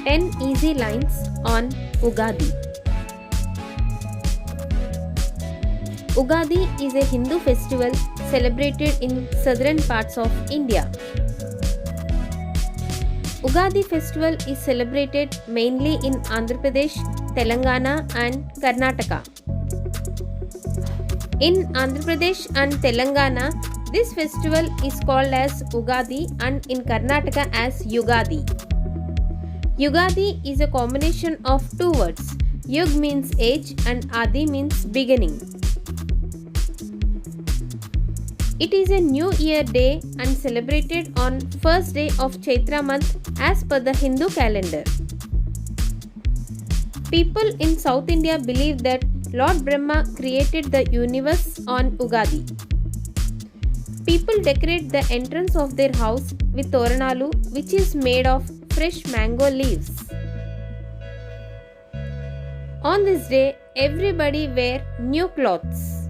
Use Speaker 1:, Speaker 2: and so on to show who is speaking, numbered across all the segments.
Speaker 1: 10 easy lines on Ugadi. Ugadi is a Hindu festival celebrated in southern parts of India. Ugadi festival is celebrated mainly in Andhra Pradesh, Telangana and Karnataka. In Andhra Pradesh and Telangana, this festival is called as Ugadi and in Karnataka as Yugadi. Yugadi is a combination of two words. Yug means age and Adi means beginning. It is a New Year day and celebrated on first day of Chaitra month as per the Hindu calendar. People in South India believe that Lord Brahma created the universe on Ugadi. People decorate the entrance of their house with Toranalu, which is made of fresh mango leaves. On this day, everybody wear new clothes.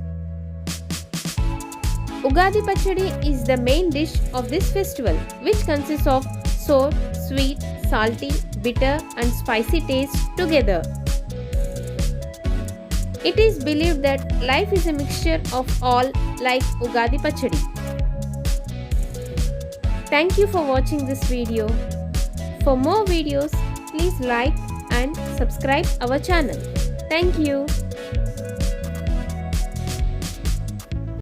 Speaker 1: Ugadi Pachadi is the main dish of this festival, which consists of sour, sweet, salty, bitter and spicy taste together. It is believed that life is a mixture of all like Ugadi Pachadi. Thank you for watching this video. For more videos, please like and subscribe our channel. Thank you.